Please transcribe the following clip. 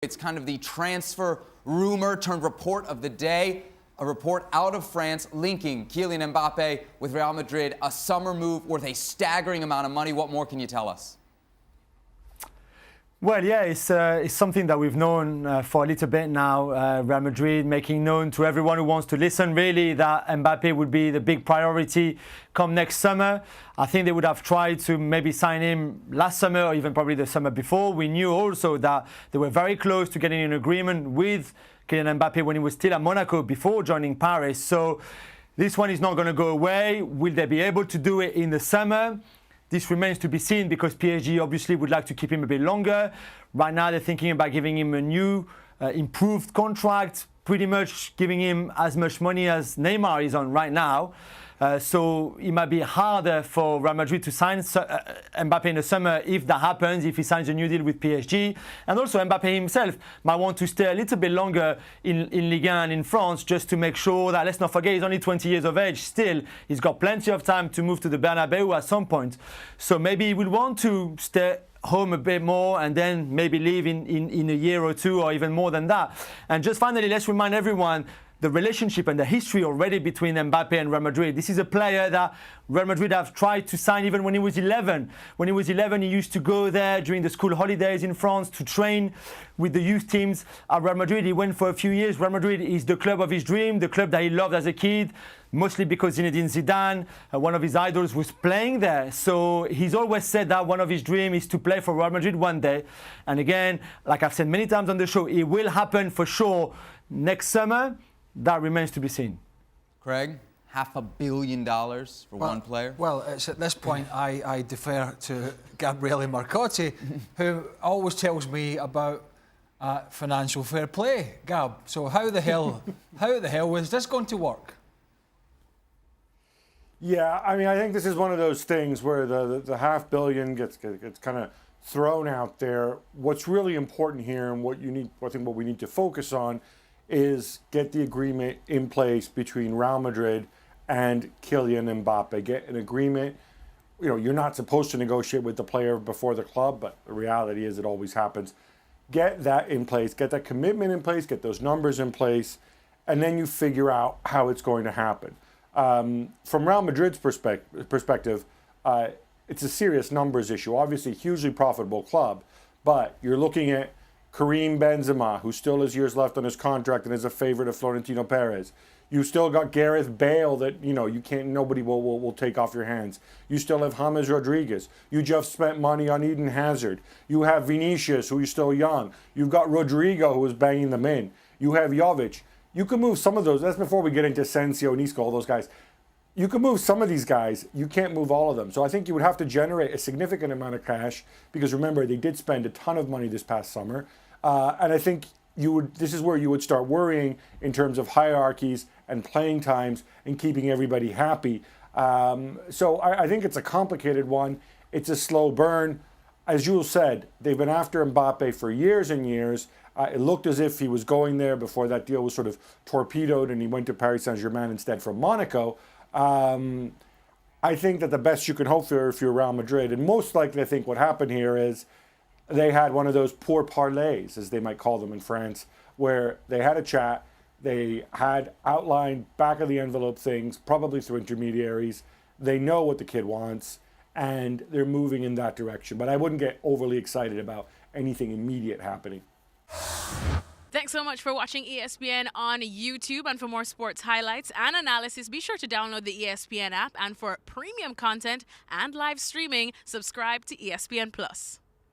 It's kind of the transfer rumor turned report of the day. A report out of France linking Kylian Mbappe with Real Madrid, a summer move worth a staggering amount of money. What more can you tell us? Well, yeah, it's something that we've known for a little bit now. Real Madrid making known to everyone who wants to listen, really, that Mbappe would be the big priority come next summer. I think they would have tried to maybe sign him last summer or even probably the summer before. We knew also that they were very close to getting an agreement with Kylian Mbappe when he was still at Monaco before joining Paris. So this one is not going to go away. Will they be able to do it in the summer? This remains to be seen because PSG obviously would like to keep him a bit longer. Right now they're thinking about giving him a new improved contract, pretty much giving him as much money as Neymar is on right now. So it might be harder for Real Madrid to sign Mbappe in the summer if that happens, if he signs a new deal with PSG. And also Mbappe himself might want to stay a little bit longer in Liga and in France just to make sure that, let's not forget, he's only 20 years of age still. He's got plenty of time to move to the Bernabeu at some point. So maybe he will want to stay home a bit more and then maybe leave in a year or two or even more than that. And just finally, let's remind everyone the relationship and the history already between Mbappe and Real Madrid. This is a player that Real Madrid have tried to sign even when he was 11. When he was 11, he used to go there during the school holidays in France to train with the youth teams at Real Madrid. He went for a few years. Real Madrid is the club of his dream, the club that he loved as a kid, mostly because Zinedine Zidane, one of his idols, was playing there. So he's always said that one of his dreams is to play for Real Madrid one day. And again, like I've said many times on the show, it will happen for sure next summer. That remains to be seen. Craig, $500 million for one player? Well, it's at this point I defer to Gabriele Marcotti, who always tells me about financial fair play. Gab, so how the hell is this going to work? Yeah, I mean, I think this is one of those things where the $500 million gets kind of thrown out there. What's really important here, and what we need to focus on, is get the agreement in place between Real Madrid and Kylian Mbappe. Get an agreement. You know, you're not supposed to negotiate with the player before the club, but the reality is it always happens. Get that in place, get that commitment in place, get those numbers in place, and then you figure out how it's going to happen. From Real Madrid's perspective, it's a serious numbers issue. Obviously, hugely profitable club, but you're looking at Karim Benzema, who still has years left on his contract and is a favorite of Florentino Perez. You still got Gareth Bale that, nobody will take off your hands. You still have James Rodriguez. You just spent money on Eden Hazard. You have Vinicius, who is still young. You've got Rodrigo, who is banging them in. You have Jovic. You can move some of those. That's before we get into Asensio, Isco, all those guys. You can move some of these guys. You can't move all of them. So I think you would have to generate a significant amount of cash because, remember, they did spend a ton of money this past summer. And I think this is where you would start worrying in terms of hierarchies and playing times and keeping everybody happy. So I think it's a complicated one. It's a slow burn. As Jules said, they've been after Mbappe for years and years. It looked as if he was going there before that deal was sort of torpedoed and he went to Paris Saint-Germain instead from Monaco. I think that the best you can hope for if you're Real Madrid, and most likely I think what happened here is they had one of those poor parlays, as they might call them in France, where they had a chat, they had outlined back of the envelope things, probably through intermediaries. They know what the kid wants, and they're moving in that direction. But I wouldn't get overly excited about anything immediate happening. Thanks so much for watching ESPN on YouTube. And for more sports highlights and analysis, be sure to download the ESPN app. And for premium content and live streaming, subscribe to ESPN Plus.